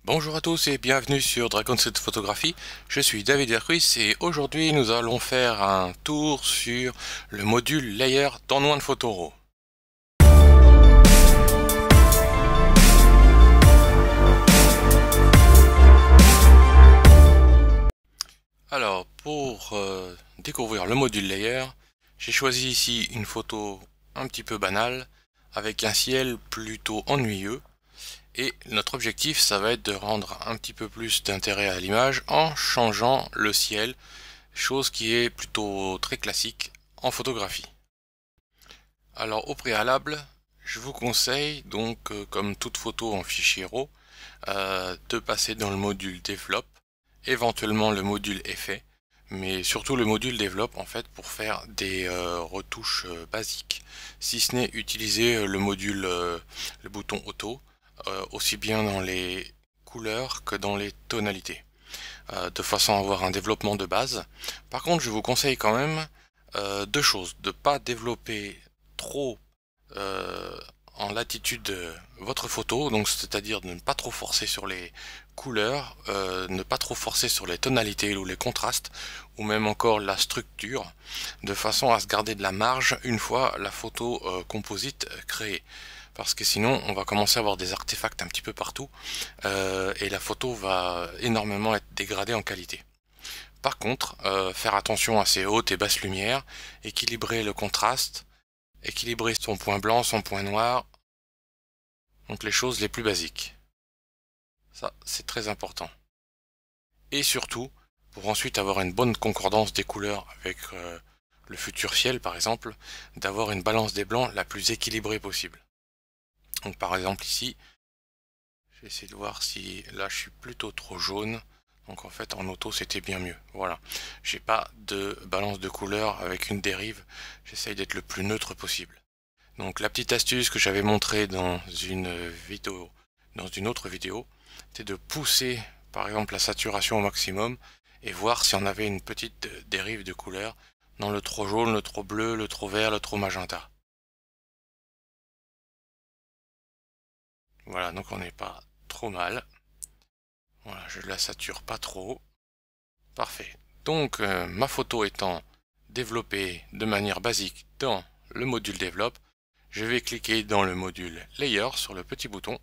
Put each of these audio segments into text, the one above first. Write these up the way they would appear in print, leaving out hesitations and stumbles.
Bonjour à tous et bienvenue sur Dragon Set Photographie. Je suis David Hercuis et aujourd'hui nous allons faire un tour sur le module Layer dans One Photoro. Alors pour découvrir le module Layer, j'ai choisi ici une photo un petit peu banale avec un ciel plutôt ennuyeux. Et notre objectif, ça va être de rendre un petit peu plus d'intérêt à l'image en changeant le ciel, chose qui est plutôt très classique en photographie. Alors au préalable, je vous conseille donc, comme toute photo en fichier RAW, de passer dans le module Develop, éventuellement le module Effet, mais surtout le module Develop en fait pour faire des retouches basiques, si ce n'est utiliser le module, le bouton Auto, aussi bien dans les couleurs que dans les tonalités, de façon à avoir un développement de base. Par contre, je vous conseille quand même deux choses: de ne pas développer trop en latitude votre photo, donc c'est-à-dire de ne pas trop forcer sur les couleurs, ne pas trop forcer sur les tonalités ou les contrastes, ou même encore la structure, de façon à se garder de la marge une fois la photo composite créée. Parce que sinon on va commencer à avoir des artefacts un petit peu partout et la photo va énormément être dégradée en qualité. Par contre, faire attention à ses hautes et basses lumières, équilibrer le contraste, équilibrer son point blanc, son point noir, donc les choses les plus basiques. Ça, c'est très important. Et surtout, pour ensuite avoir une bonne concordance des couleurs avec le futur ciel par exemple, d'avoir une balance des blancs la plus équilibrée possible. Donc par exemple ici, je vais essayer de voir si là je suis plutôt trop jaune. Donc en fait en auto c'était bien mieux. Voilà. J'ai pas de balance de couleurs avec une dérive. J'essaye d'être le plus neutre possible. Donc la petite astuce que j'avais montrée dans une vidéo, dans une autre vidéo, c'était de pousser par exemple la saturation au maximum et voir si on avait une petite dérive de couleur dans le trop jaune, le trop bleu, le trop vert, le trop magenta. Voilà, donc on n'est pas trop mal. Voilà, je la sature pas trop. Parfait. Donc ma photo étant développée de manière basique dans le module Develop, je vais cliquer dans le module Layer sur le petit bouton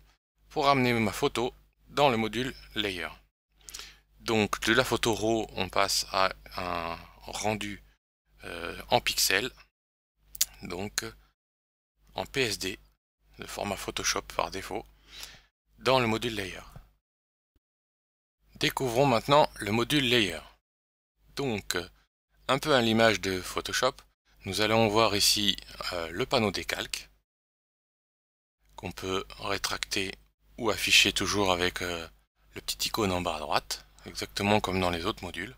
pour amener ma photo dans le module Layer. Donc de la photo RAW, on passe à un rendu en pixels, donc en PSD, de format Photoshop par défaut, dans le module Layer. Découvrons maintenant le module Layer. Donc, un peu à l'image de Photoshop, nous allons voir ici le panneau des calques, qu'on peut rétracter ou afficher toujours avec le petit icône en bas à droite, exactement comme dans les autres modules.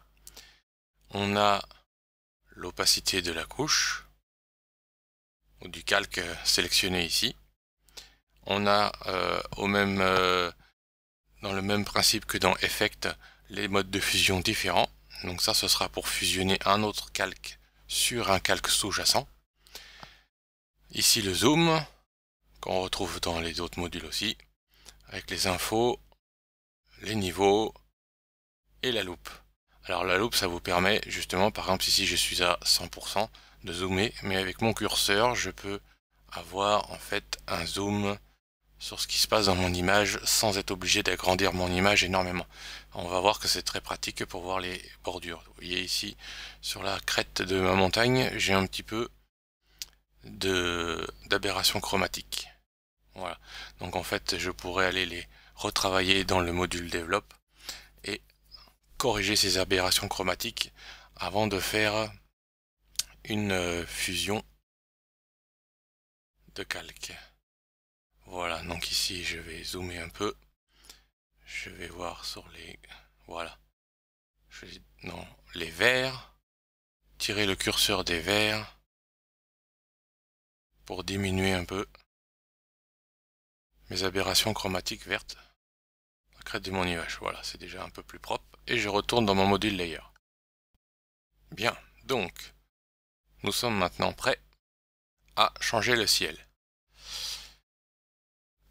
On a l'opacité de la couche, ou du calque sélectionné ici. On a dans le même principe que dans Effect, les modes de fusion différents. Donc ça, ce sera pour fusionner un autre calque sur un calque sous-jacent. Ici le zoom, qu'on retrouve dans les autres modules aussi, avec les infos, les niveaux et la loupe. Alors la loupe, ça vous permet justement, par exemple ici je suis à 100%, de zoomer, mais avec mon curseur, je peux avoir en fait un zoom sur ce qui se passe dans mon image sans être obligé d'agrandir mon image énormément. On va voir que c'est très pratique pour voir les bordures. Vous voyez ici, sur la crête de ma montagne, j'ai un petit peu d'aberration chromatique. Voilà. Donc en fait, je pourrais aller les retravailler dans le module Develop et corriger ces aberrations chromatiques avant de faire une fusion de calque. Voilà, donc ici je vais zoomer un peu. Je vais voir sur les... Voilà. Non, les verts. Tirer le curseur des verts pour diminuer un peu mes aberrations chromatiques vertes. La crête de mon nuage, voilà, c'est déjà un peu plus propre. Et je retourne dans mon module Layer. Bien, donc, nous sommes maintenant prêts à changer le ciel.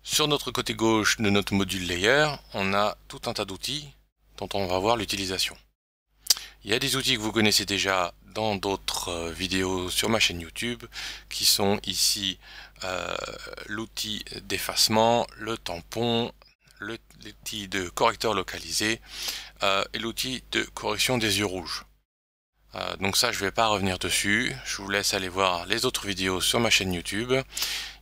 Sur notre côté gauche de notre module layer, on a tout un tas d'outils dont on va voir l'utilisation. Il y a des outils que vous connaissez déjà dans d'autres vidéos sur ma chaîne YouTube, qui sont ici l'outil d'effacement, le tampon, l'outil de correcteur localisé et l'outil de correction des yeux rouges. Donc ça, je ne vais pas revenir dessus. Je vous laisse aller voir les autres vidéos sur ma chaîne YouTube.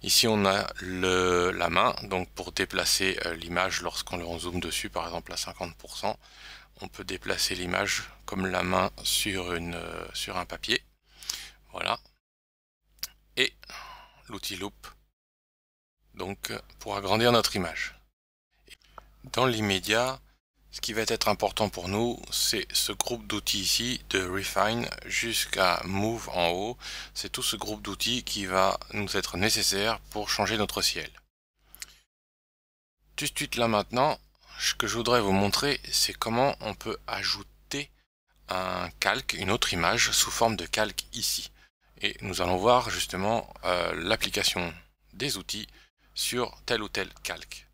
Ici, on a la main, donc pour déplacer l'image lorsqu'on zoome dessus, par exemple à 50%, on peut déplacer l'image comme la main sur un papier. Voilà. Et l'outil loupe, donc pour agrandir notre image. Dans l'immédiat, ce qui va être important pour nous, c'est ce groupe d'outils ici, de Refine jusqu'à Move en haut. C'est tout ce groupe d'outils qui va nous être nécessaire pour changer notre ciel. Tout de suite là maintenant, ce que je voudrais vous montrer, c'est comment on peut ajouter un calque, une autre image sous forme de calque ici. Et nous allons voir justement l'application des outils sur tel ou tel calque.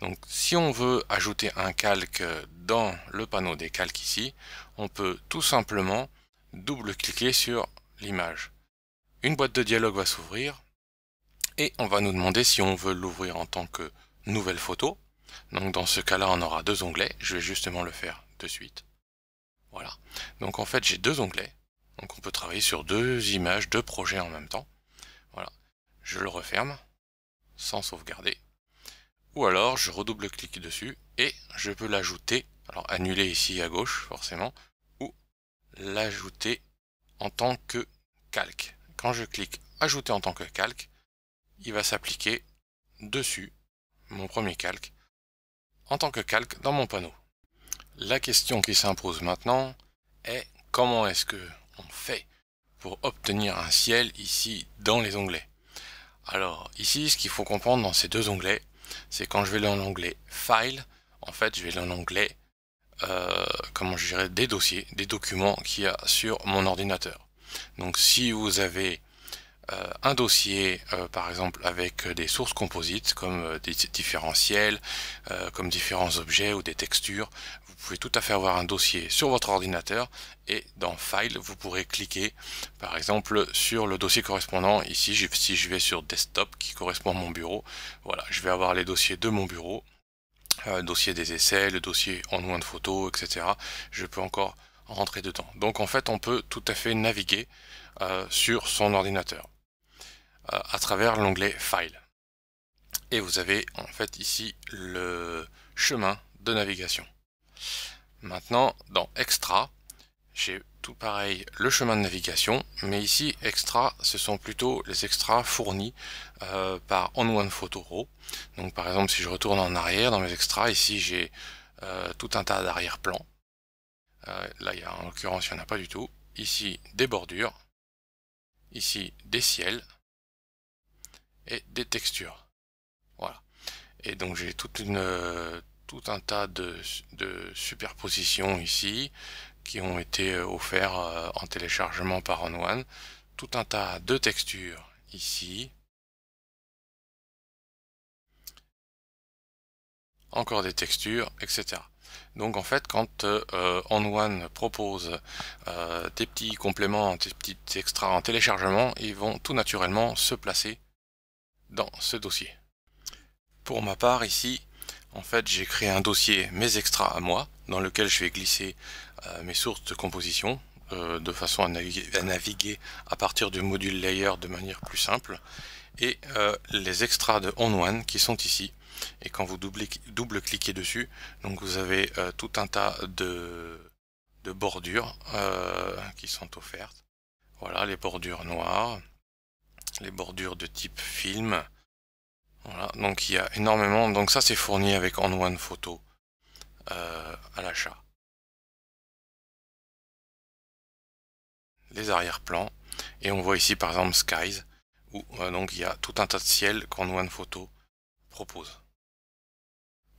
Donc si on veut ajouter un calque dans le panneau des calques ici, on peut tout simplement double-cliquer sur l'image. Une boîte de dialogue va s'ouvrir et on va nous demander si on veut l'ouvrir en tant que nouvelle photo. Donc dans ce cas-là, on aura deux onglets. Je vais justement le faire de suite. Voilà. Donc en fait, j'ai deux onglets. Donc on peut travailler sur deux images, deux projets en même temps. Voilà. Je le referme sans sauvegarder. Ou alors je redouble-clique dessus et je peux l'ajouter, alors annuler ici à gauche forcément, ou l'ajouter en tant que calque. Quand je clique ajouter en tant que calque, il va s'appliquer dessus mon premier calque en tant que calque dans mon panneau. La question qui s'impose maintenant est comment est-ce que on fait pour obtenir un ciel ici dans les onglets. Alors ici, ce qu'il faut comprendre dans ces deux onglets, c'est quand je vais dans l'onglet File, en fait je vais dans l'onglet comment je dirais, des dossiers, des documents qu'il y a sur mon ordinateur. Donc si vous avez un dossier par exemple avec des sources composites comme des différentiels, comme différents objets ou des textures, vous pouvez tout à fait avoir un dossier sur votre ordinateur et dans File vous pourrez cliquer par exemple sur le dossier correspondant. Ici si je vais sur Desktop qui correspond à mon bureau, voilà, je vais avoir les dossiers de mon bureau, le dossier des essais, le dossier en one photo, etc. Je peux encore rentrer dedans. Donc en fait on peut tout à fait naviguer sur son ordinateur à travers l'onglet File. Et vous avez en fait ici le chemin de navigation. Maintenant, dans Extra, j'ai tout pareil le chemin de navigation, mais ici Extra, ce sont plutôt les extras fournis par OnOnePhoto. Donc par exemple, si je retourne en arrière dans mes extras, ici j'ai tout un tas d'arrière-plans. Là, en l'occurrence, il n'y en a pas du tout. Ici, des bordures. Ici, des ciels. Et des textures. Voilà. Et donc j'ai tout un tas de superpositions ici qui ont été offerts en téléchargement par OnOne. Tout un tas de textures ici. Encore des textures, etc. Donc en fait, quand OnOne propose des petits compléments, des petits extras en téléchargement, ils vont tout naturellement se placer dans ce dossier. Pour ma part ici, en fait j'ai créé un dossier mes extras à moi dans lequel je vais glisser mes sources de composition de façon à naviguer à partir du module layer de manière plus simple, et les extras de OnOne qui sont ici. Et quand vous double-cliquez dessus, donc vous avez tout un tas de bordures qui sont offertes. Voilà, les bordures noires, les bordures de type film. Voilà, donc il y a énormément. Donc ça c'est fourni avec OnOnePhoto à l'achat. Les arrière-plans, et on voit ici par exemple Skies, où donc il y a tout un tas de ciel qu'OnOnePhoto propose.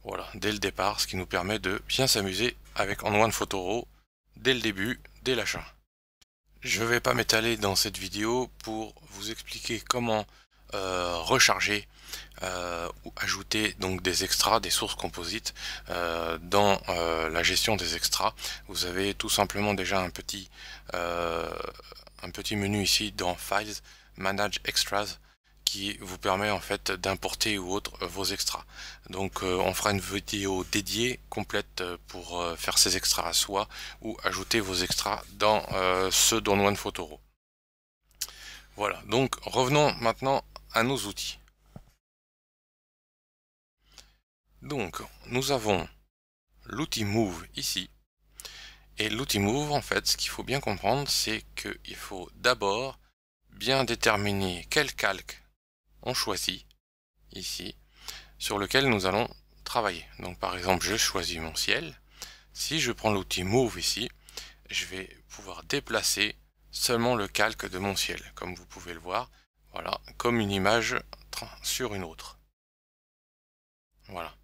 Voilà, dès le départ, ce qui nous permet de bien s'amuser avec OnOnePhoto dès le début, dès l'achat. Je ne vais pas m'étaler dans cette vidéo pour vous expliquer comment recharger ou ajouter donc des extras, des sources composites dans la gestion des extras. Vous avez tout simplement déjà un petit menu ici dans Files, Manage Extras, qui vous permet en fait d'importer ou autre vos extras. Donc on fera une vidéo dédiée complète pour faire ces extras à soi ou ajouter vos extras dans ceux dans OnePhotoro. Voilà, donc revenons maintenant à nos outils. Donc nous avons l'outil Move ici. Et l'outil Move, en fait, ce qu'il faut bien comprendre, c'est qu'il faut d'abord bien déterminer quel calque on choisit ici, sur lequel nous allons travailler. Donc par exemple, je choisis mon ciel. Si je prends l'outil Move ici, je vais pouvoir déplacer seulement le calque de mon ciel, comme vous pouvez le voir, voilà, comme une image sur une autre. Voilà.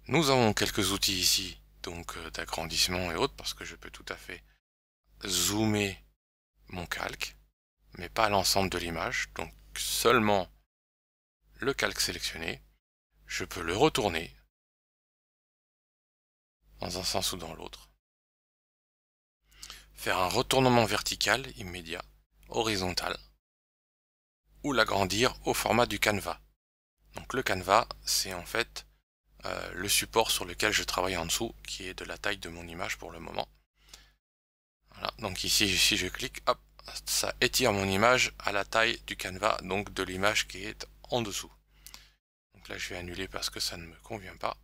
Nous avons quelques outils ici, donc d'agrandissement et autres, parce que je peux tout à fait zoomer mon calque, mais pas l'ensemble de l'image, donc seulement le calque sélectionné. Je peux le retourner dans un sens ou dans l'autre, faire un retournement vertical immédiat, horizontal, ou l'agrandir au format du canevas. Donc le canevas, c'est en fait le support sur lequel je travaille en dessous, qui est de la taille de mon image pour le moment. Voilà, donc ici, si je clique, hop, ça étire mon image à la taille du canevas, donc de l'image qui est en dessous. Donc là, je vais annuler parce que ça ne me convient pas.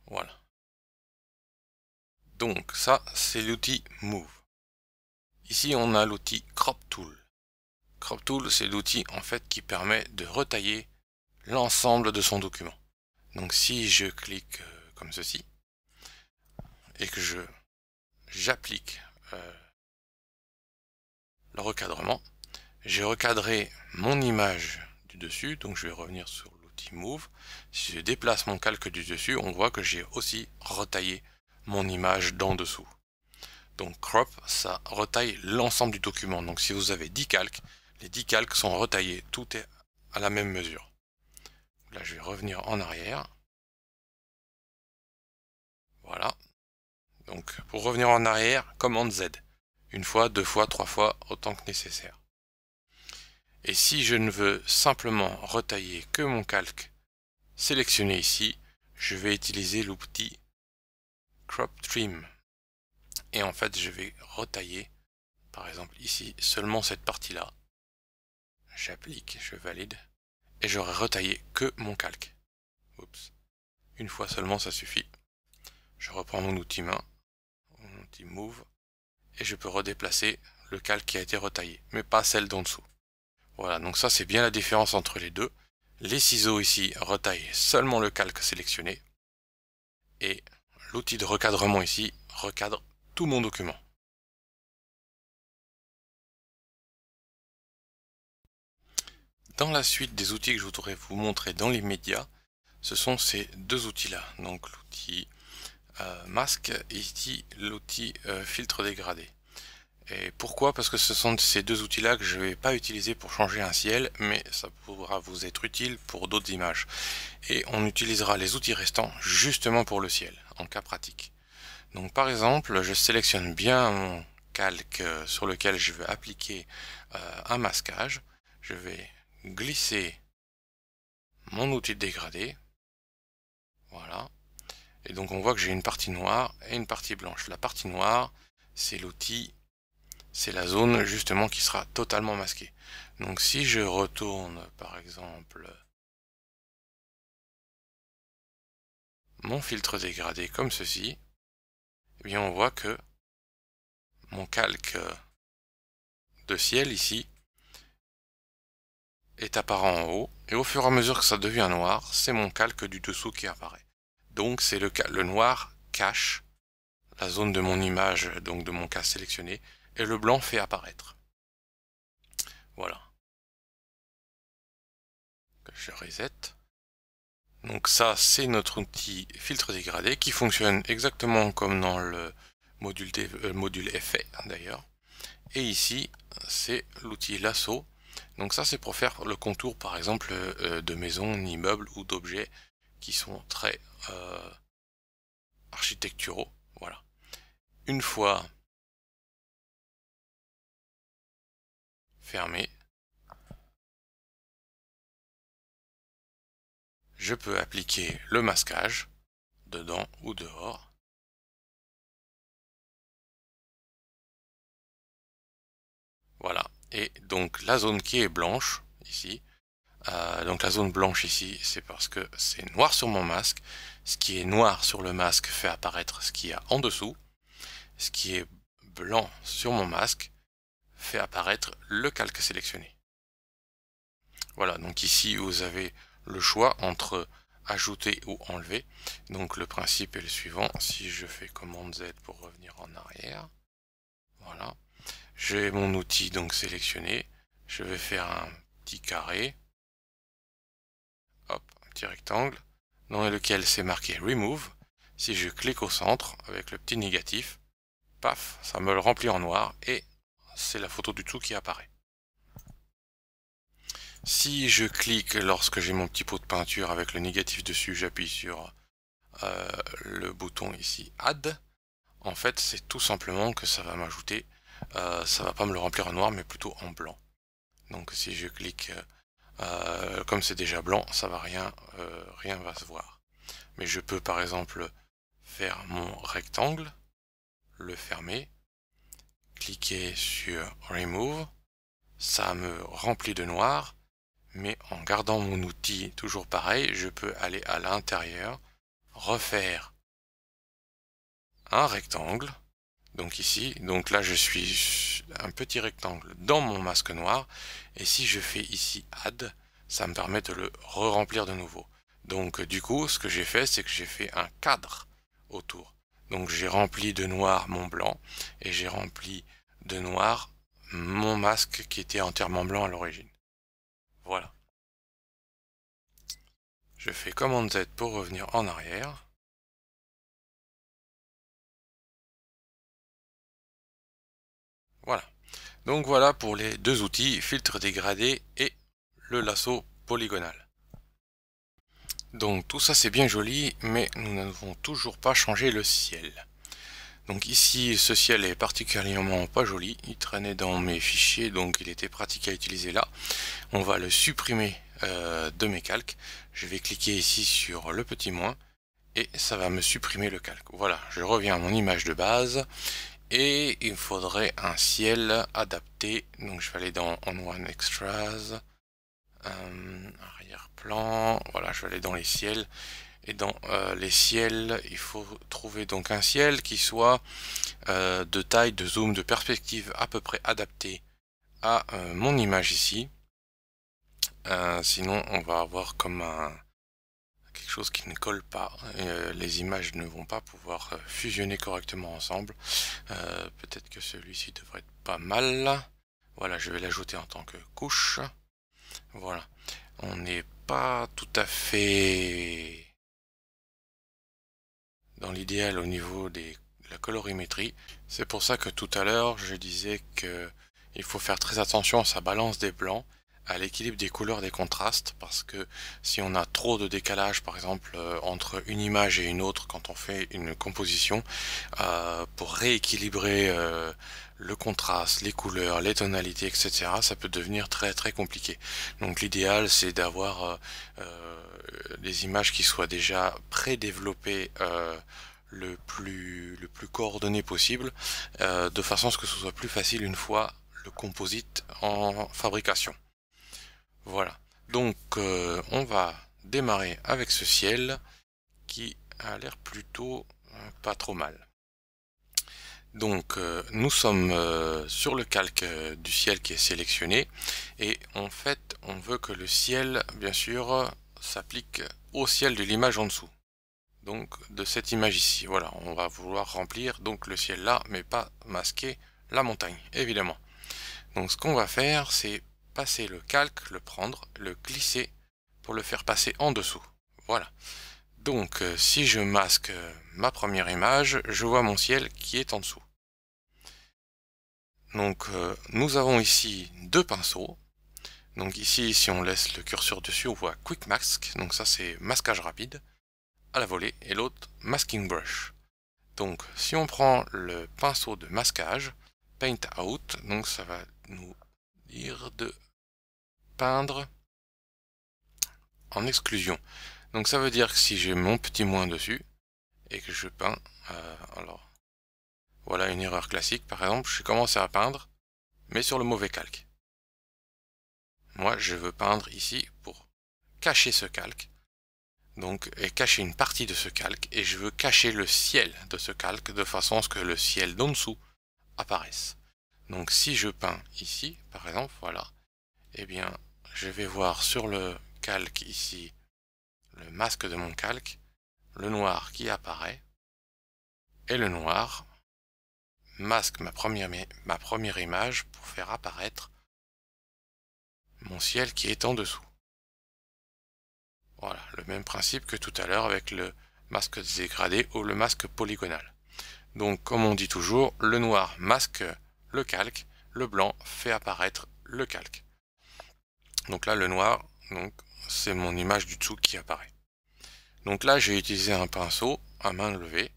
Voilà. Donc ça, c'est l'outil Move. Ici, on a l'outil Crop Tool. Crop Tool, c'est l'outil en fait qui permet de retailler l'ensemble de son document. Donc si je clique comme ceci et que j'applique le recadrement, j'ai recadré mon image du dessus, donc je vais revenir sur l'outil Move. Si je déplace mon calque du dessus, on voit que j'ai aussi retaillé mon image d'en dessous. Donc crop, ça retaille l'ensemble du document. Donc si vous avez 10 calques, les 10 calques sont retaillés, tout est à la même mesure. Là je vais revenir en arrière. Voilà. Donc pour revenir en arrière, commande Z. Une fois, deux fois, trois fois, autant que nécessaire. Et si je ne veux simplement retailler que mon calque sélectionné ici, je vais utiliser l'outil Crop Trim. Et en fait, je vais retailler, par exemple ici, seulement cette partie-là. J'applique, je valide, et j'aurai retaillé que mon calque. Oups. Une fois seulement, ça suffit. Je reprends mon outil main, mon outil Move, et je peux redéplacer le calque qui a été retaillé, mais pas celle d'en dessous. Voilà, donc ça c'est bien la différence entre les deux. Les ciseaux ici retaillent seulement le calque sélectionné, et l'outil de recadrement ici recadre tout mon document. Dans la suite des outils que je voudrais vous montrer dans l'immédiat, ce sont ces deux outils-là. Donc l'outil masque et ici l'outil filtre dégradé. Et pourquoi? Parce que ce sont ces deux outils-là que je ne vais pas utiliser pour changer un ciel, mais ça pourra vous être utile pour d'autres images. Et on utilisera les outils restants justement pour le ciel, en cas pratique. Donc par exemple, je sélectionne bien mon calque sur lequel je veux appliquer un masquage. Je vais glisser mon outil de dégradé. Voilà. Et donc on voit que j'ai une partie noire et une partie blanche. La partie noire, c'est l'outil, c'est la zone justement qui sera totalement masquée. Donc si je retourne par exemple mon filtre dégradé comme ceci, eh bien on voit que mon calque de ciel ici est apparent en haut, et au fur et à mesure que ça devient noir, c'est mon calque du dessous qui apparaît. Donc c'est le noir cache la zone de mon image, donc de mon cas sélectionné, et le blanc fait apparaître. Voilà. Je reset. Donc ça, c'est notre outil filtre dégradé qui fonctionne exactement comme dans le module effet d'ailleurs. Et ici, c'est l'outil lasso Donc ça c'est pour faire le contour par exemple de maisons, d'immeubles ou d'objets qui sont très architecturaux. Voilà. Une fois fermé, je peux appliquer le masquage dedans ou dehors. Voilà. Et donc la zone qui est blanche ici, donc la zone blanche ici, c'est parce que c'est noir sur mon masque. Ce qui est noir sur le masque fait apparaître ce qu'il y a en dessous. Ce qui est blanc sur mon masque fait apparaître le calque sélectionné. Voilà, donc ici vous avez le choix entre ajouter ou enlever. Donc le principe est le suivant, si je fais commande Z pour revenir en arrière, voilà, j'ai mon outil donc sélectionné, je vais faire un petit carré, hop, un petit rectangle, dans lequel c'est marqué Remove. Si je clique au centre avec le petit négatif, paf, ça me le remplit en noir et c'est la photo du tout qui apparaît. Si je clique lorsque j'ai mon petit pot de peinture avec le négatif dessus, j'appuie sur le bouton ici Add. En fait, c'est tout simplement que ça va m'ajouter, ça va pas me le remplir en noir, mais plutôt en blanc. Donc si je clique, comme c'est déjà blanc, ça va rien va se voir. Mais je peux par exemple faire mon rectangle, le fermer, cliquer sur Remove, ça me remplit de noir. Mais en gardant mon outil toujours pareil, je peux aller à l'intérieur, refaire un rectangle. Donc ici, donc là je suis un petit rectangle dans mon masque noir. Et si je fais ici Add, ça me permet de le re-remplir de nouveau. Donc du coup, ce que j'ai fait, c'est que j'ai fait un cadre autour. Donc j'ai rempli de noir mon blanc et j'ai rempli de noir mon masque qui était entièrement blanc à l'origine. Voilà. Je fais commande Z pour revenir en arrière. Voilà. Donc voilà pour les deux outils, filtre dégradé et le lasso polygonal. Donc tout ça c'est bien joli, mais nous n'avons toujours pas changé le ciel. Donc ici, ce ciel est particulièrement pas joli. Il traînait dans mes fichiers, donc il était pratique à utiliser là. On va le supprimer de mes calques. Je vais cliquer ici sur le petit moins et ça va me supprimer le calque. Voilà, je reviens à mon image de base et il me faudrait un ciel adapté. Donc je vais aller dans On One Extras, arrière-plan. Voilà, je vais aller dans les ciels. Et dans les ciels, il faut trouver donc un ciel qui soit de taille, de zoom, de perspective à peu près adapté à mon image ici. Sinon, on va avoir comme quelque chose qui ne colle pas. Les images ne vont pas pouvoir fusionner correctement ensemble. Peut-être que celui-ci devrait être pas mal. Voilà, je vais l'ajouter en tant que couche. Voilà, on n'est pas tout à fait dans l'idéal au niveau de la colorimétrie. C'est pour ça que tout à l'heure je disais que il faut faire très attention à sa balance des blancs, à l'équilibre des couleurs, des contrastes, parce que si on a trop de décalage par exemple entre une image et une autre quand on fait une composition, pour rééquilibrer le contraste, les couleurs, les tonalités, etc., ça peut devenir très très compliqué. Donc l'idéal c'est d'avoir des images qui soient déjà pré-développées le plus coordonné possible, de façon à ce que ce soit plus facile une fois le composite en fabrication. Voilà, donc on va démarrer avec ce ciel qui a l'air plutôt pas trop mal. Donc nous sommes sur le calque du ciel qui est sélectionné et en fait on veut que le ciel bien sûr s'applique au ciel de l'image en dessous. Donc de cette image ici, voilà, on va vouloir remplir donc le ciel là mais pas masquer la montagne évidemment. Donc ce qu'on va faire c'est passer le calque, le prendre, le glisser pour le faire passer en dessous. Voilà. Donc si je masque ma première image, je vois mon ciel qui est en dessous. Donc nous avons ici deux pinceaux. Donc ici, si on laisse le curseur dessus, on voit Quick Mask, donc ça c'est masquage rapide à la volée, et l'autre Masking Brush. Donc si on prend le pinceau de masquage, Paint Out, donc ça va nous dire de peindre en exclusion. Donc ça veut dire que si j'ai mon petit moins dessus et que je peins, alors voilà une erreur classique, par exemple, je commence à peindre, mais sur le mauvais calque. Moi, je veux peindre ici pour cacher ce calque, donc et cacher une partie de ce calque, et je veux cacher le ciel de ce calque de façon à ce que le ciel d'en dessous apparaisse. Donc si je peins ici, par exemple, voilà, eh bien, je vais voir sur le calque ici, le masque de mon calque, le noir qui apparaît, et le noir masque ma première image pour faire apparaître mon ciel qui est en dessous. Voilà, le même principe que tout à l'heure avec le masque dégradé ou le masque polygonal. Donc, comme on dit toujours, le noir masque le calque, le blanc fait apparaître le calque. Donc là, le noir, donc c'est mon image du dessous qui apparaît. Donc là, j'ai utilisé un pinceau à main levée.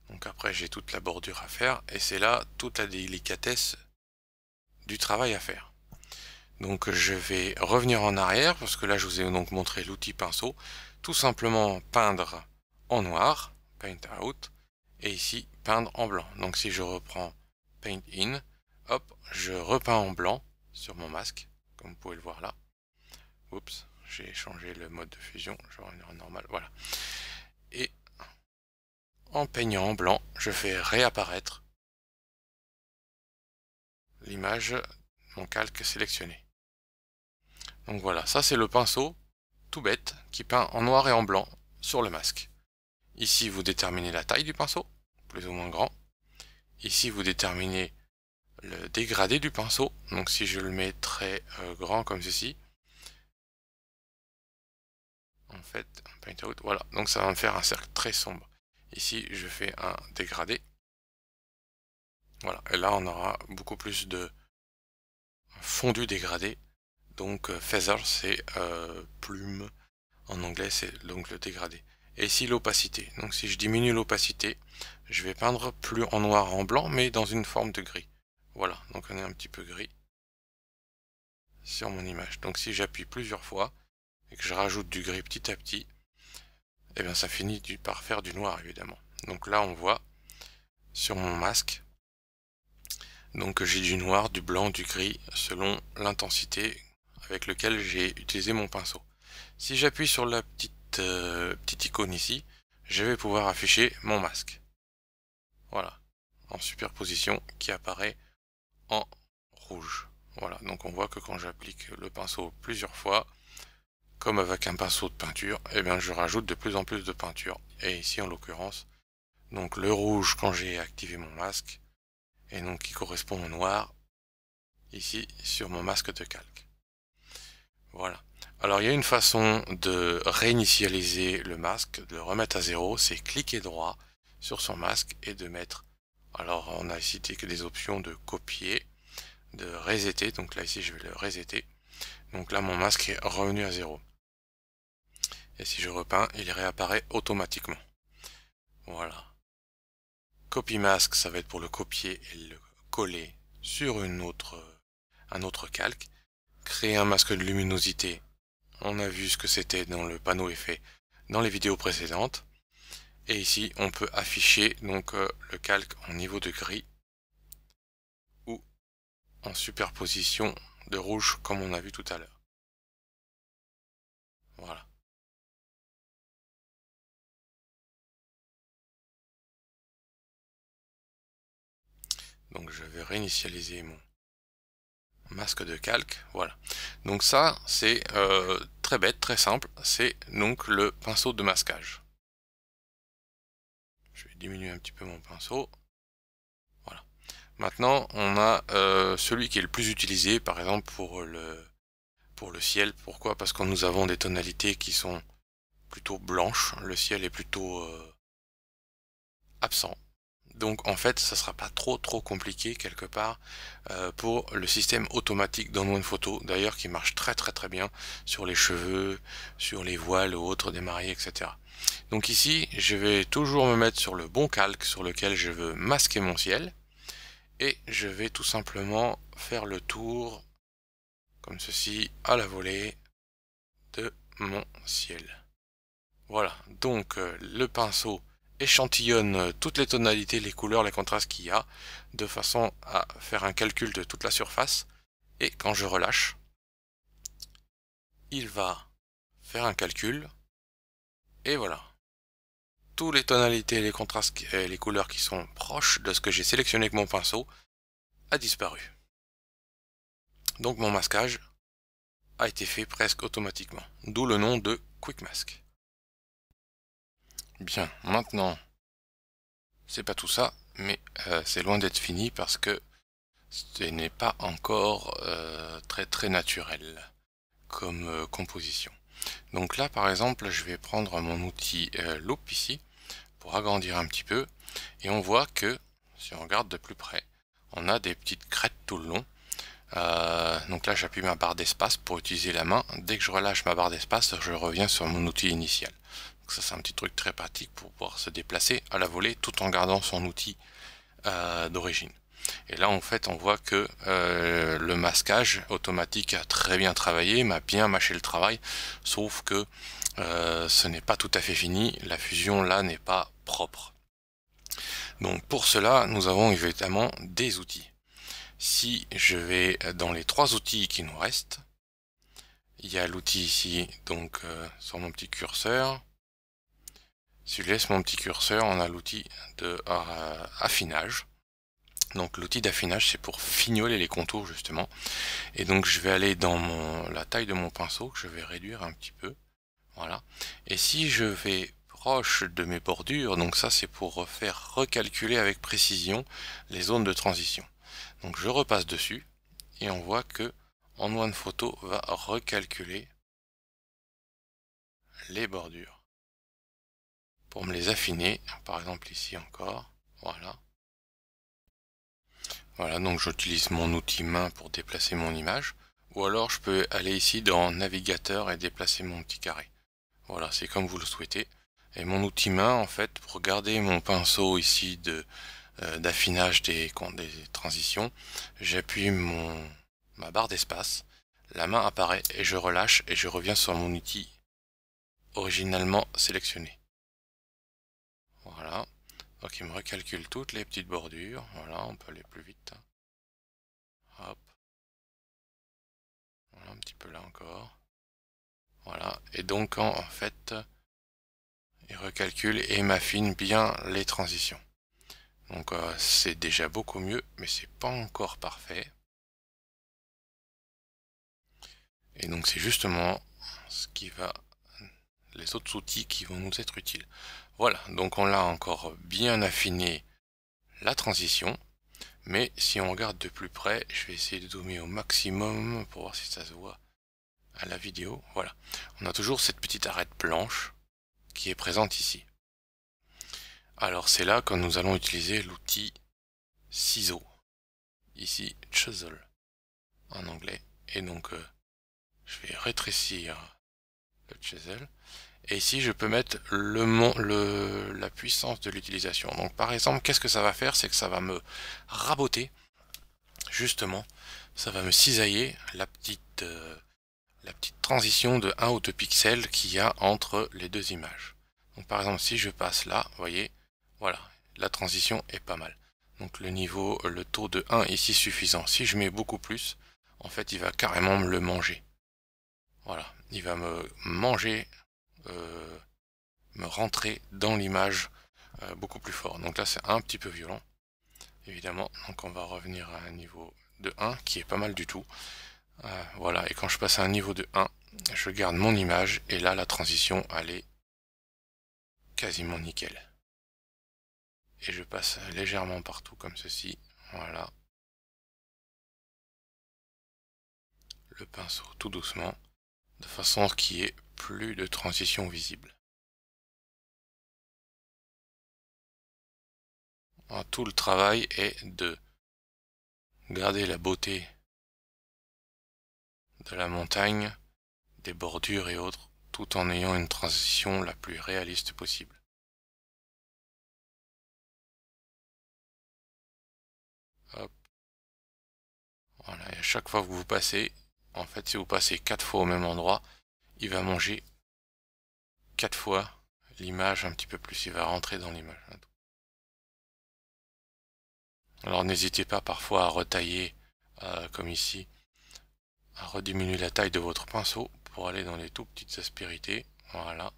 Donc après, j'ai toute la bordure à faire et c'est là toute la délicatesse du travail à faire. Donc je vais revenir en arrière parce que là, je vous ai donc montré l'outil pinceau. Tout simplement peindre en noir, Paint Out, et ici peindre en blanc. Donc si je reprends Paint In, hop, je repeins en blanc sur mon masque, comme vous pouvez le voir là. Oups, j'ai changé le mode de fusion, je vais revenir en normal, voilà. Et en peignant en blanc, je fais réapparaître l'image, mon calque sélectionné. Donc voilà, ça c'est le pinceau tout bête qui peint en noir et en blanc sur le masque. Ici vous déterminez la taille du pinceau, plus ou moins grand. Ici vous déterminez le dégradé du pinceau, donc si je le mets très grand comme ceci, en fait, Paint Out, voilà, donc ça va me faire un cercle très sombre. Ici je fais un dégradé, voilà, et là on aura beaucoup plus de fondu dégradé. Donc feather c'est plume, en anglais c'est donc le dégradé. Et ici l'opacité, donc si je diminue l'opacité, je vais peindre plus en noir en blanc, mais dans une forme de gris. Voilà, donc on est un petit peu gris sur mon image. Donc si j'appuie plusieurs fois et que je rajoute du gris petit à petit, et bien ça finit par faire du noir évidemment. Donc là on voit sur mon masque, donc j'ai du noir, du blanc, du gris selon l'intensité avec lequel j'ai utilisé mon pinceau. Si j'appuie sur la petite icône ici, je vais pouvoir afficher mon masque. Voilà, en superposition qui apparaît en rouge. Voilà, donc on voit que quand j'applique le pinceau plusieurs fois, comme avec un pinceau de peinture, eh bien je rajoute de plus en plus de peinture. Et ici en l'occurrence, donc le rouge quand j'ai activé mon masque, et donc qui correspond au noir, ici sur mon masque de calque. Voilà. Alors il y a une façon de réinitialiser le masque, de le remettre à zéro, c'est cliquer droit sur son masque et de mettre, alors on a cité que des options de copier, de resetter, donc là ici je vais le resetter, donc là mon masque est revenu à zéro. Et si je repeins, il réapparaît automatiquement. Voilà. Copy mask, ça va être pour le copier et le coller sur un autre calque. Créer un masque de luminosité. On a vu ce que c'était dans le panneau effet dans les vidéos précédentes. Et ici, on peut afficher donc le calque en niveau de gris ou en superposition de rouge comme on a vu tout à l'heure. Voilà. Donc je vais réinitialiser mon masque de calque. Voilà. Donc ça, c'est très bête, très simple. C'est donc le pinceau de masquage. Je vais diminuer un petit peu mon pinceau. Voilà. Maintenant, on a celui qui est le plus utilisé, par exemple pour le ciel. Pourquoi? Parce que nous avons des tonalités qui sont plutôt blanches. Le ciel est plutôt absent Donc en fait, ça sera pas trop compliqué quelque part pour le système automatique d'One Photo, d'ailleurs qui marche très bien sur les cheveux, sur les voiles ou autres des mariés, etc. Donc ici, je vais toujours me mettre sur le bon calque sur lequel je veux masquer mon ciel et je vais tout simplement faire le tour comme ceci à la volée de mon ciel. Voilà, donc le pinceau échantillonne toutes les tonalités, les couleurs, les contrastes qu'il y a, de façon à faire un calcul de toute la surface. Et quand je relâche, il va faire un calcul. Et voilà, toutes les tonalités, les contrastes et les couleurs qui sont proches de ce que j'ai sélectionné avec mon pinceau a disparu. Donc mon masquage a été fait presque automatiquement, d'où le nom de Quick Mask. Bien, maintenant, c'est pas tout ça, mais c'est loin d'être fini parce que ce n'est pas encore très naturel comme composition. Donc là par exemple je vais prendre mon outil loupe ici pour agrandir un petit peu et on voit que si on regarde de plus près on a des petites crêtes tout le long. Donc là j'appuie ma barre d'espace pour utiliser la main. Dès que je relâche ma barre d'espace je reviens sur mon outil initial. Donc ça c'est un petit truc très pratique pour pouvoir se déplacer à la volée tout en gardant son outil d'origine. Et là en fait on voit que le masquage automatique a très bien travaillé, m'a bien mâché le travail, sauf que ce n'est pas tout à fait fini, la fusion là n'est pas propre. Donc pour cela nous avons évidemment des outils. Si je vais dans les trois outils qui nous restent, il y a l'outil ici donc sur mon petit curseur. Si je laisse mon petit curseur, on a l'outil de affinage. Donc l'outil d'affinage c'est pour fignoler les contours justement. Et donc je vais aller dans la taille de mon pinceau que je vais réduire un petit peu. Voilà. Et si je vais proche de mes bordures, donc ça c'est pour faire recalculer avec précision les zones de transition. Donc je repasse dessus et on voit que One Photo va recalculer les bordures pour me les affiner. Par exemple ici encore. Voilà. Voilà, donc j'utilise mon outil main pour déplacer mon image. Ou alors je peux aller ici dans navigateur et déplacer mon petit carré. Voilà, c'est comme vous le souhaitez. Et mon outil main, en fait, pour garder mon pinceau ici d'affinage des transitions, j'appuie ma barre d'espace, la main apparaît et je relâche et je reviens sur mon outil originalement sélectionné. Voilà. Donc il me recalcule toutes les petites bordures. Voilà, on peut aller plus vite. Hop. Voilà, un petit peu là encore. Voilà. Et donc en fait, il recalcule et m'affine bien les transitions. Donc c'est déjà beaucoup mieux, mais c'est pas encore parfait. Et donc c'est justement ce qui va, les autres outils qui vont nous être utiles. Voilà, donc on l'a encore bien affiné la transition. Mais si on regarde de plus près, je vais essayer de zoomer au maximum pour voir si ça se voit à la vidéo. Voilà, on a toujours cette petite arête blanche qui est présente ici. Alors c'est là que nous allons utiliser l'outil ciseau, ici chisel en anglais. Et donc je vais rétrécir le chisel. Et ici je peux mettre la puissance de l'utilisation. Donc par exemple, qu'est-ce que ça va faire? C'est que ça va me raboter, justement, ça va me cisailler la petite transition de 1 ou 2 pixels qu'il y a entre les deux images. Donc par exemple, si je passe là, vous voyez, voilà, la transition est pas mal. Donc le taux de 1 ici suffisant. Si je mets beaucoup plus, en fait, il va carrément me le manger. Voilà, il va me manger, me rentrer dans l'image beaucoup plus fort. Donc là, c'est un petit peu violent, évidemment. Donc on va revenir à un niveau de 1 qui est pas mal du tout. Voilà, et quand je passe à un niveau de 1, je garde mon image et là la transition elle est quasiment nickel. Et je passe légèrement partout comme ceci, voilà. Le pinceau tout doucement, de façon qu'il n'y ait plus de transition visible. Alors, tout le travail est de garder la beauté de la montagne, des bordures et autres, tout en ayant une transition la plus réaliste possible. Hop. Voilà, et à chaque fois que vous passez, en fait, si vous passez 4 fois au même endroit, il va manger 4 fois l'image un petit peu plus, il va rentrer dans l'image. Alors n'hésitez pas parfois à retailler, comme ici, à rediminuer la taille de votre pinceau pour aller dans les tout petites aspérités. Voilà.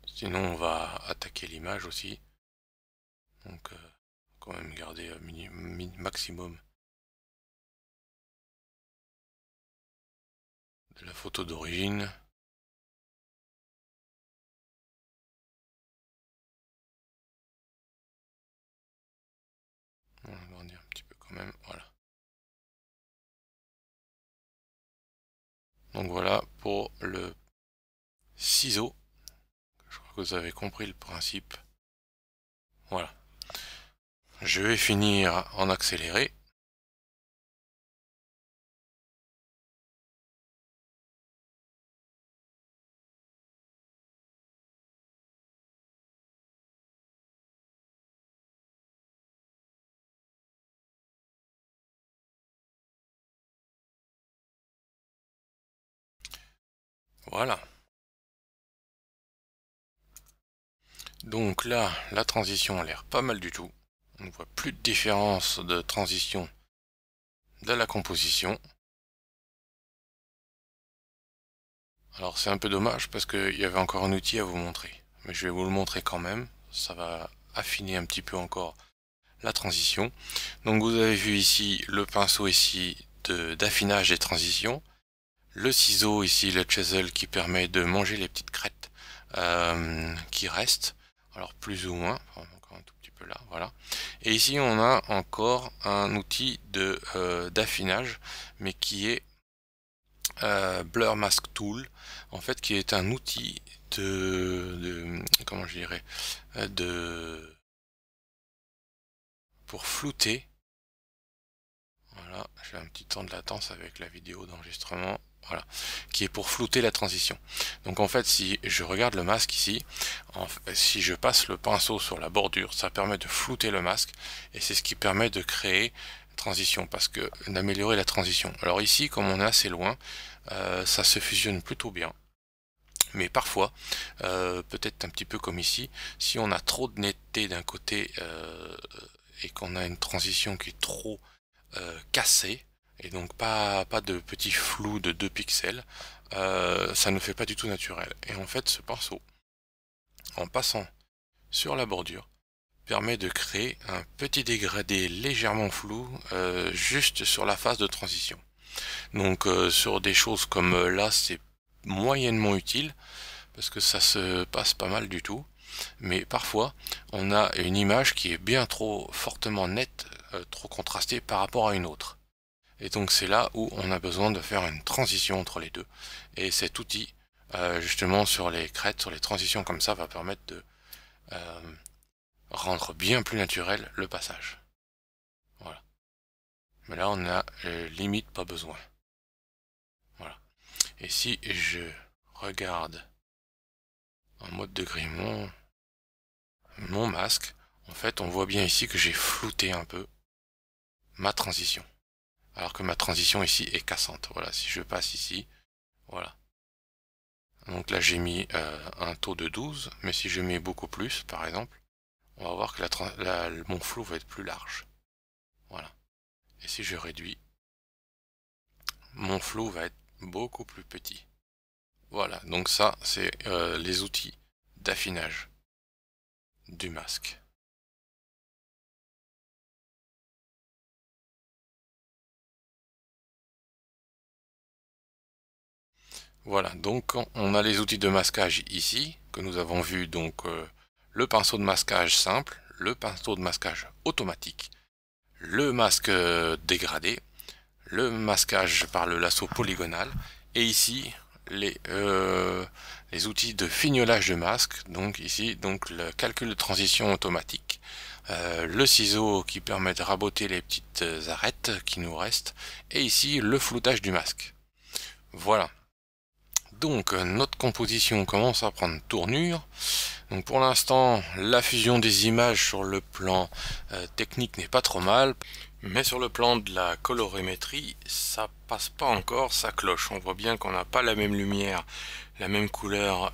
Sinon on va attaquer l'image aussi. Donc quand même garder un maximum de la photo d'origine. On va agrandir un petit peu quand même. Voilà. Donc voilà pour le ciseau. Je crois que vous avez compris le principe. Voilà. Je vais finir en accéléré. Voilà. Donc là, la transition a l'air pas mal du tout. On ne voit plus de différence de transition de la composition. Alors c'est un peu dommage parce qu'il y avait encore un outil à vous montrer. Mais je vais vous le montrer quand même. Ça va affiner un petit peu encore la transition. Donc vous avez vu ici le pinceau ici d'affinage des transitions. Le ciseau ici, le chisel qui permet de manger les petites crêtes qui restent. Alors plus ou moins, encore un tout petit peu là, voilà. Et ici on a encore un outil d'affinage, mais qui est Blur Mask Tool, en fait, qui est un outil comment je dirais, pour flouter. Voilà, j'ai un petit temps de latence avec la vidéo d'enregistrement. Voilà, qui est pour flouter la transition. Donc en fait, si je regarde le masque ici, si je passe le pinceau sur la bordure, ça permet de flouter le masque, et c'est ce qui permet de créer transition, parce que d'améliorer la transition. Alors ici, comme on est assez loin, ça se fusionne plutôt bien. Mais parfois, peut-être un petit peu comme ici, si on a trop de netteté d'un côté et qu'on a une transition qui est trop cassée, et donc pas de petit flou de 2 pixels, ça ne fait pas du tout naturel. Et en fait, ce pinceau, en passant sur la bordure, permet de créer un petit dégradé légèrement flou juste sur la phase de transition. Donc sur des choses comme là, c'est moyennement utile parce que ça se passe pas mal du tout, mais parfois on a une image qui est bien trop fortement nette, trop contrastée par rapport à une autre, et donc c'est là où on a besoin de faire une transition entre les deux, et cet outil justement sur les crêtes, sur les transitions comme ça, va permettre de rendre bien plus naturel le passage. Voilà, mais là on a limite pas besoin. Voilà, et si je regarde en mode de gris mon masque, en fait on voit bien ici que j'ai flouté un peu ma transition, alors que ma transition ici est cassante. Voilà, si je passe ici, voilà, donc là j'ai mis un taux de 12, mais si je mets beaucoup plus par exemple, on va voir que mon flou va être plus large. Voilà, et si je réduis, mon flou va être beaucoup plus petit. Voilà, donc ça c'est les outils d'affinage du masque. Voilà, donc on a les outils de masquage ici, que nous avons vu, donc le pinceau de masquage simple, le pinceau de masquage automatique, le masque dégradé, le masquage par le lasso polygonal, et ici les outils de fignolage de masque. Donc ici, donc le calcul de transition automatique, le ciseau qui permet de raboter les petites arêtes qui nous restent, et ici le floutage du masque. Voilà. Donc notre composition commence à prendre tournure. Donc pour l'instant, la fusion des images sur le plan technique n'est pas trop mal, mais sur le plan de la colorimétrie, ça passe pas encore, ça cloche. On voit bien qu'on n'a pas la même lumière, la même couleur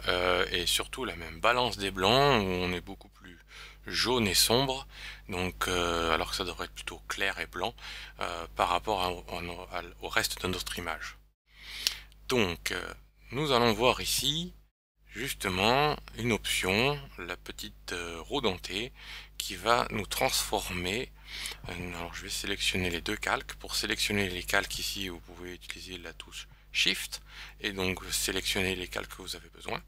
et surtout la même balance des blancs, où on est beaucoup plus jaune et sombre, donc alors que ça devrait être plutôt clair et blanc par rapport au reste de notre image. Donc nous allons voir ici justement une option, la petite roue dentée, qui va nous transformer. Alors je vais sélectionner les deux calques. Pour sélectionner les calques ici, vous pouvez utiliser la touche Shift et donc sélectionner les calques que vous avez besoin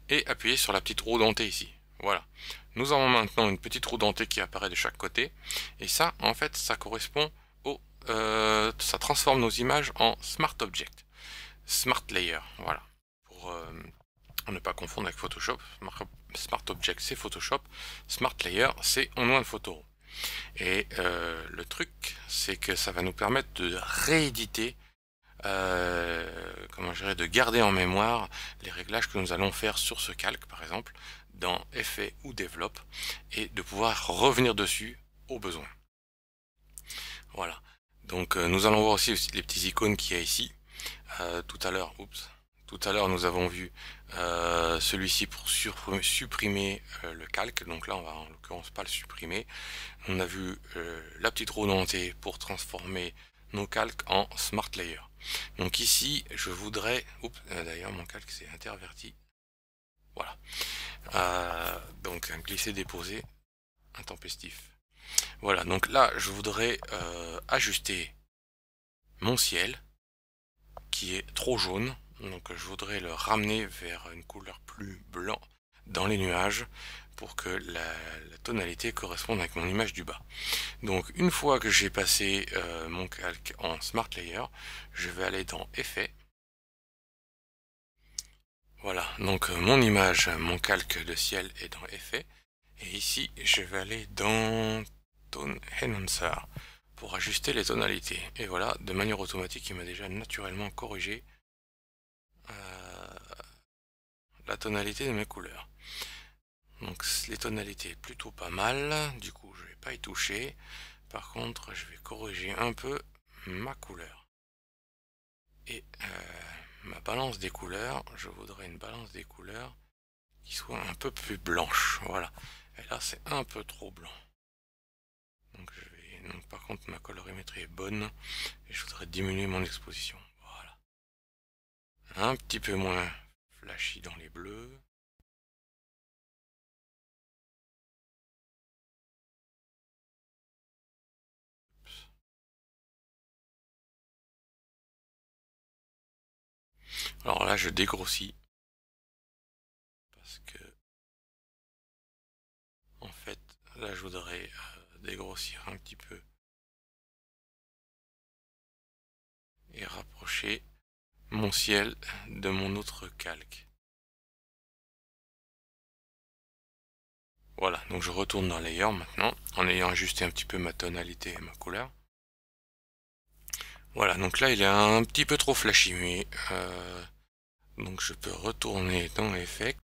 et appuyer sur la petite roue dentée ici. Voilà. Nous avons maintenant une petite roue dentée qui apparaît de chaque côté, et ça en fait ça correspond au ça transforme nos images en Smart Object, Smart Layer. Voilà. Pour ne pas confondre avec Photoshop. Smart Object c'est Photoshop, Smart Layer c'est One Photo. Et le truc c'est que ça va nous permettre de rééditer, comment je dirais, de garder en mémoire les réglages que nous allons faire sur ce calque par exemple dans Effet ou Développe, et de pouvoir revenir dessus au besoin. Voilà, donc nous allons voir aussi les petits icônes qu'il y a ici. Tout à l'heure nous avons vu celui-ci pour supprimer le calque, donc là on va en l'occurrence pas le supprimer. On a vu la petite roue dentée pour transformer nos calques en Smart Layer. Donc ici je voudrais, d'ailleurs mon calque s'est interverti, voilà, donc un glisser-déposer intempestif. Voilà, donc là je voudrais ajuster mon ciel qui est trop jaune, donc je voudrais le ramener vers une couleur plus blanc dans les nuages pour que la tonalité corresponde avec mon image du bas. Donc une fois que j'ai passé mon calque en Smart Layer, je vais aller dans Effet. Voilà, donc mon image, mon calque de ciel est dans Effet, et ici je vais aller dans Tone Enhancer pour ajuster les tonalités. Et voilà, de manière automatique, il m'a déjà naturellement corrigé la tonalité de mes couleurs. Donc les tonalités plutôt pas mal, du coup je vais pas y toucher. Par contre je vais corriger un peu ma couleur. Et ma balance des couleurs, je voudrais une balance des couleurs qui soit un peu plus blanche. Voilà. Et là c'est un peu trop blanc. Donc par contre ma colorimétrie est bonne et je voudrais diminuer mon exposition. Voilà. Un petit peu moins flashy dans les bleus. Alors là je dégrossis parce que en fait là je voudrais dégrossir un petit peu et rapprocher mon ciel de mon autre calque. Voilà, donc je retourne dans Layer maintenant, en ayant ajusté un petit peu ma tonalité et ma couleur. Voilà, donc là il est un petit peu trop flashy, mais donc je peux retourner dans Effect,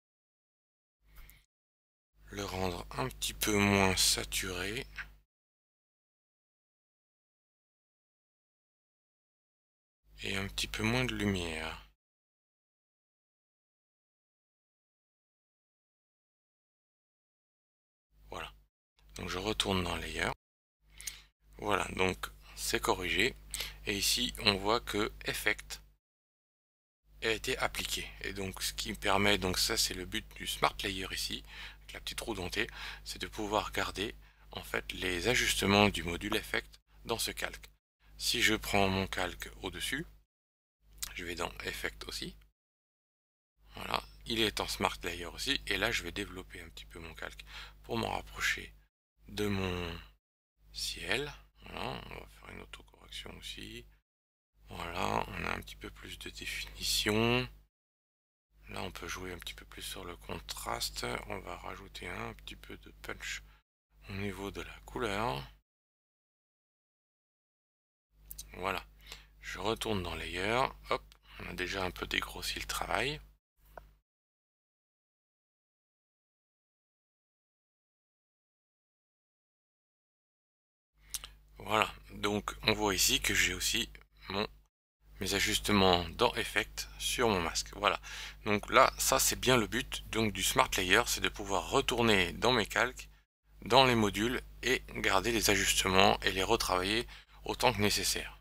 le rendre un petit peu moins saturé. Et un petit peu moins de lumière. Voilà, donc je retourne dans Layer. Voilà, donc c'est corrigé. Et ici on voit que Effect a été appliqué, et donc ce qui me permet, donc ça c'est le but du Smart Layer ici, avec la petite roue dentée, c'est de pouvoir garder en fait les ajustements du module Effect dans ce calque. Si je prends mon calque au dessus, je vais dans Effect aussi, voilà, il est en Smart Layer aussi, et là je vais développer un petit peu mon calque pour m'en rapprocher de mon ciel. Voilà, on va faire une autocorrection aussi. Voilà, on a un petit peu plus de définition. Là, on peut jouer un petit peu plus sur le contraste. On va rajouter un petit peu de punch au niveau de la couleur. Voilà. Je retourne dans Layer. Hop, on a déjà un peu dégrossi le travail. Voilà. Donc, on voit ici que j'ai aussi mes ajustements dans Effect sur mon masque. Voilà. Donc là, ça c'est bien le but donc du Smart Layer, c'est de pouvoir retourner dans mes calques, dans les modules et garder les ajustements et les retravailler autant que nécessaire.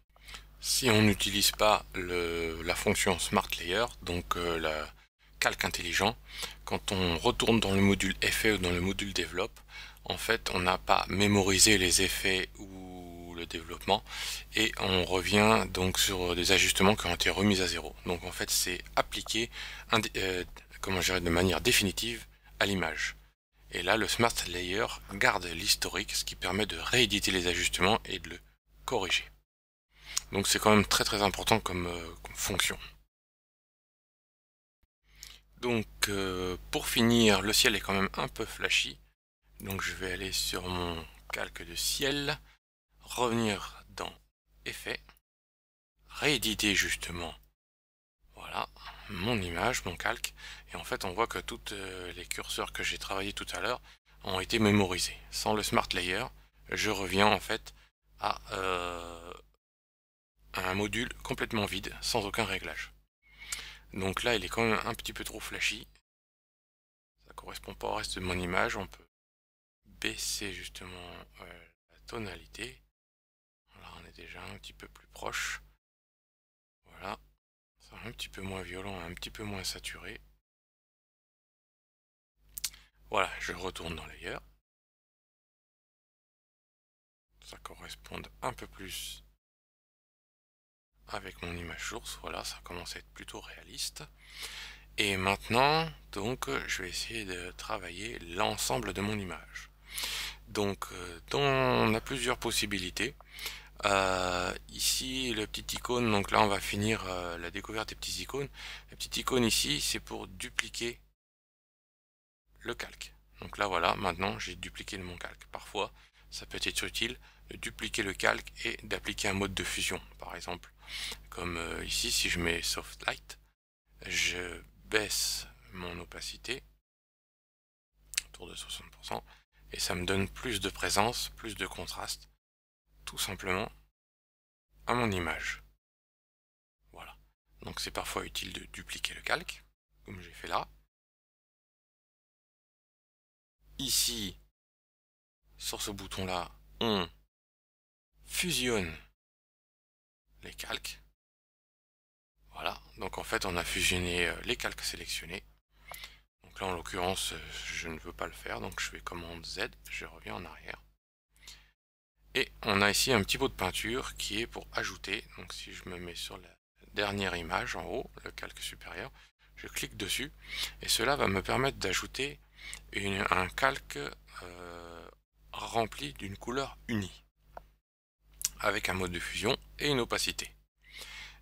Si on n'utilise pas la fonction Smart Layer, donc la calque intelligent, quand on retourne dans le module effet ou dans le module développe, en fait on n'a pas mémorisé les effets ou le développement et on revient donc sur des ajustements qui ont été remis à zéro. Donc en fait c'est appliqué comment dirais, de manière définitive à l'image. Et là le Smart Layer garde l'historique, ce qui permet de rééditer les ajustements et de le corriger. Donc c'est quand même très important comme fonction. Donc pour finir, le ciel est quand même un peu flashy. Donc je vais aller sur mon calque de ciel, revenir dans Effet, rééditer justement, voilà, mon image, mon calque. Et en fait on voit que tous les curseurs que j'ai travaillé tout à l'heure ont été mémorisés. Sans le Smart Layer, je reviens en fait à un module complètement vide, sans aucun réglage. Donc là il est quand même un petit peu trop flashy. Ça correspond pas au reste de mon image. On peut baisser justement la tonalité. Là on est déjà un petit peu plus proche. Voilà. C'est un petit peu moins violent, un petit peu moins saturé. Voilà, je retourne dans Layer. Ça correspond un peu plus avec mon image source. Voilà, ça commence à être plutôt réaliste. Et maintenant, donc, je vais essayer de travailler l'ensemble de mon image. Donc, on a plusieurs possibilités. Ici, le petit icône, donc là, on va finir la découverte des petits icônes. La petite icône ici, c'est pour dupliquer le calque. Donc là, voilà, maintenant, j'ai dupliqué mon calque. Parfois, ça peut être utile de dupliquer le calque et d'appliquer un mode de fusion, par exemple. Comme ici, si je mets Soft Light, je baisse mon opacité autour de 60% et ça me donne plus de présence, plus de contraste, tout simplement à mon image. Voilà. Donc c'est parfois utile de dupliquer le calque, comme j'ai fait là. Ici, sur ce bouton-là, on fusionne les calques. Voilà. Donc en fait, on a fusionné les calques sélectionnés. Donc là, en l'occurrence, je ne veux pas le faire, donc je fais commande Z, je reviens en arrière. Et on a ici un petit pot de peinture qui est pour ajouter. Donc si je me mets sur la dernière image en haut, le calque supérieur, je clique dessus et cela va me permettre d'ajouter un calque rempli d'une couleur unie avec un mode de fusion et une opacité.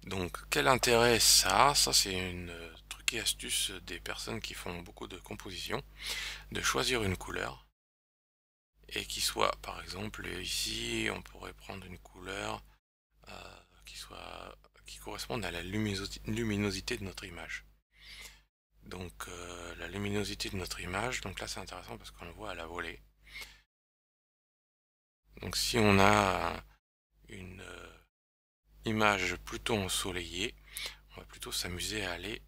Donc quel intérêt ça a? Ça c'est une truc et astuce des personnes qui font beaucoup de composition, de choisir une couleur et qui soit par exemple ici on pourrait prendre une couleur qui corresponde à la luminosité de notre image. Donc la luminosité de notre image, donc là c'est intéressant parce qu'on le voit à la volée. Donc si on a une image plutôt ensoleillée, on va plutôt s'amuser à aller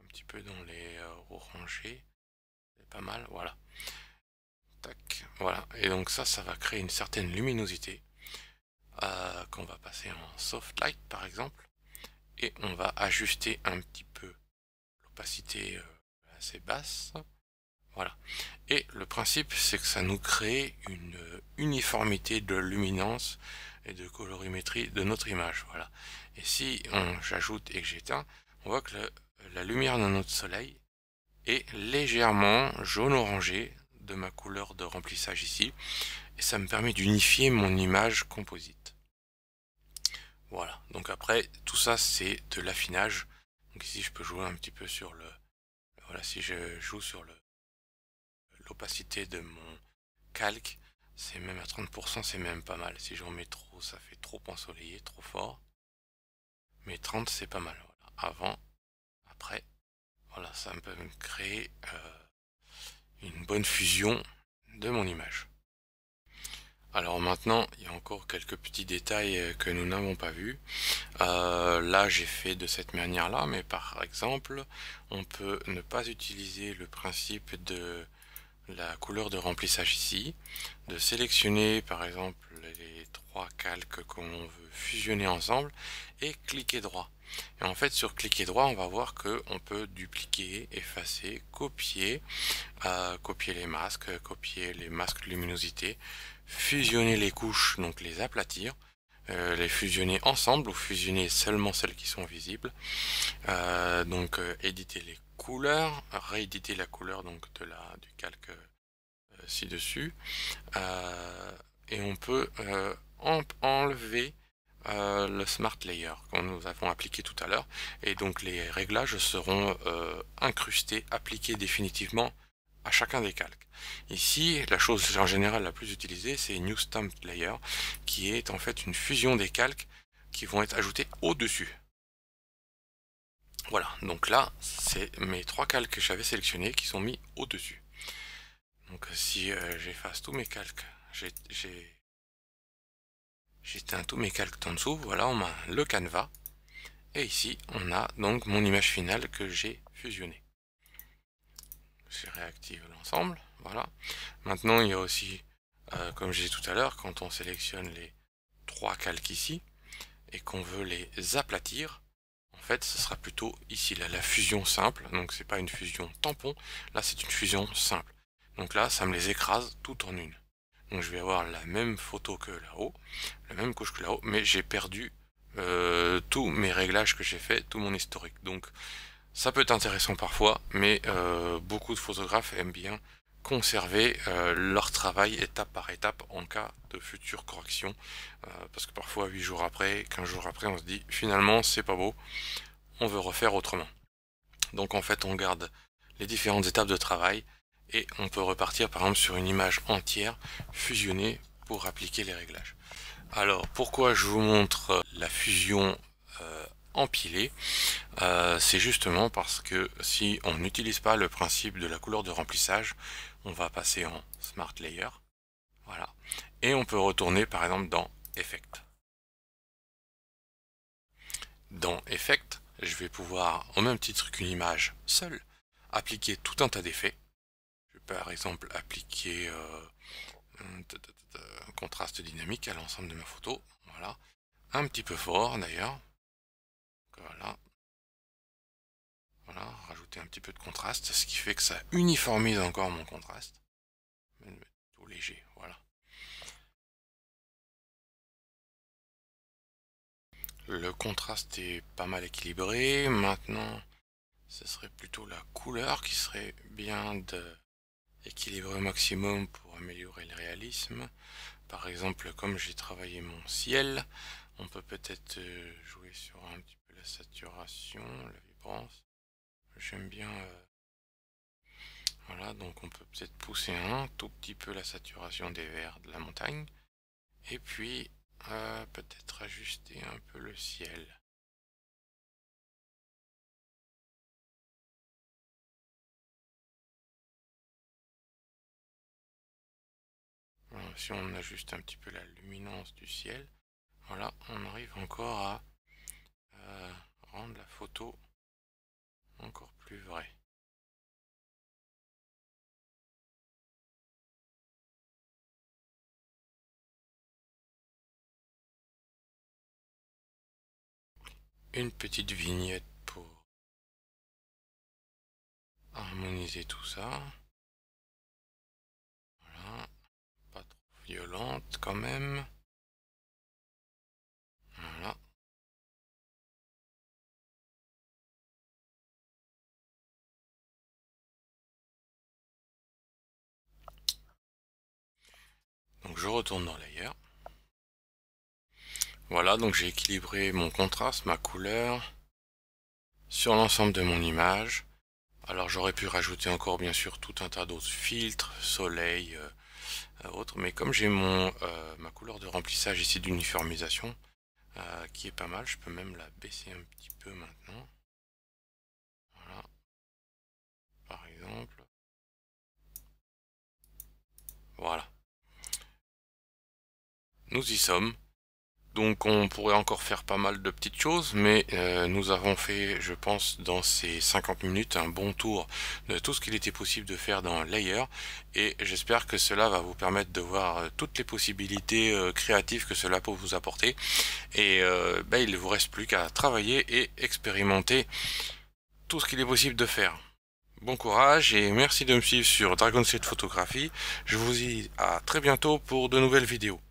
un petit peu dans les orangés, c'est pas mal, voilà. Tac, voilà. Et donc ça va créer une certaine luminosité qu'on va passer en soft light par exemple. Et on va ajuster un petit peu l'opacité assez basse. Voilà. Et le principe, c'est que ça nous crée une uniformité de luminance et de colorimétrie de notre image. Voilà. Et si j'ajoute et que j'éteins, on voit que la lumière de notre soleil est légèrement jaune-orangé de ma couleur de remplissage ici. Et ça me permet d'unifier mon image composite. Voilà, donc après, tout ça c'est de l'affinage. Donc ici je peux jouer un petit peu sur le... Voilà, si je joue sur l'opacité de mon calque, c'est même à 30%, c'est même pas mal. Si j'en mets trop, ça fait trop ensoleillé, trop fort. Mais 30 c'est pas mal. Voilà. Avant, après, voilà, ça peut me créer une bonne fusion de mon image. Alors maintenant, il y a encore quelques petits détails que nous n'avons pas vus. Là, j'ai fait de cette manière-là, mais par exemple, on peut ne pas utiliser le principe de la couleur de remplissage ici, de sélectionner par exemple les trois calques qu'on veut fusionner ensemble et cliquer droit. Et en fait, sur cliquer droit, on va voir que on peut dupliquer, effacer, copier les masques de luminosité, fusionner les couches, donc les aplatir, les fusionner ensemble ou fusionner seulement celles qui sont visibles, éditer les couleurs, rééditer la couleur donc du calque ci-dessus, et on peut enlever le Smart Layer que nous avons appliqué tout à l'heure, et donc les réglages seront incrustés, appliqués définitivement à chacun des calques. Ici, la chose en général la plus utilisée, c'est New Stamp Layer, qui est en fait une fusion des calques qui vont être ajoutés au-dessus. Voilà, donc là, c'est mes trois calques que j'avais sélectionnés qui sont mis au-dessus. Donc si j'efface tous mes calques, j'éteins tous mes calques en dessous, voilà, on a le canevas. Et ici, on a donc mon image finale que j'ai fusionnée. Je réactive l'ensemble, voilà. Maintenant, il y a aussi, comme j'ai dit tout à l'heure, quand on sélectionne les trois calques ici et qu'on veut les aplatir, en fait, ce sera plutôt ici, là, la fusion simple. Donc, c'est pas une fusion tampon, là, c'est une fusion simple. Donc là, ça me les écrase tout en une. Donc, je vais avoir la même photo que là-haut, la même couche que là-haut, mais j'ai perdu tous mes réglages que j'ai fait, tout mon historique. Donc, ça peut être intéressant parfois, mais beaucoup de photographes aiment bien conserver leur travail étape par étape en cas de future correction, parce que parfois 8 jours après, 15 jours après, on se dit finalement c'est pas beau, on veut refaire autrement. Donc en fait on garde les différentes étapes de travail et on peut repartir par exemple sur une image entière fusionnée pour appliquer les réglages. Alors pourquoi je vous montre la fusion empilée? C'est justement parce que si on n'utilise pas le principe de la couleur de remplissage, on va passer en Smart Layer, voilà, et on peut retourner par exemple dans Effect. Dans Effect, je vais pouvoir, au même titre qu'une image seule, appliquer tout un tas d'effets. Je vais par exemple appliquer un contraste dynamique à l'ensemble de ma photo, voilà, un petit peu fort d'ailleurs, voilà. Voilà, rajouter un petit peu de contraste, ce qui fait que ça uniformise encore mon contraste. Tout léger, voilà. Le contraste est pas mal équilibré. Maintenant, ce serait plutôt la couleur qui serait bien d'équilibrer au maximum pour améliorer le réalisme. Par exemple, comme j'ai travaillé mon ciel, on peut peut-être jouer sur un petit peu la saturation, la vibrance. J'aime bien voilà, donc on peut peut-être pousser un tout petit peu la saturation des verts de la montagne. Et puis, peut-être ajuster un peu le ciel. Voilà, si on ajuste un petit peu la luminance du ciel, voilà, on arrive encore à rendre la photo encore plus vraie. Une petite vignette pour harmoniser tout ça. Voilà, pas trop violente quand même. Voilà. Donc je retourne dans Layer. Voilà, donc j'ai équilibré mon contraste, ma couleur sur l'ensemble de mon image. Alors j'aurais pu rajouter encore bien sûr tout un tas d'autres filtres, soleil, autres, mais comme j'ai ma couleur de remplissage ici d'uniformisation, qui est pas mal, je peux même la baisser un petit peu maintenant. Voilà, par exemple. Voilà, nous y sommes. Donc on pourrait encore faire pas mal de petites choses, mais nous avons fait, je pense, dans ces 50 minutes, un bon tour de tout ce qu'il était possible de faire dans Layer, et j'espère que cela va vous permettre de voir toutes les possibilités créatives que cela peut vous apporter, et il ne vous reste plus qu'à travailler et expérimenter tout ce qu'il est possible de faire. Bon courage et merci de me suivre sur Dragon Street Photographie. Je vous dis à très bientôt pour de nouvelles vidéos.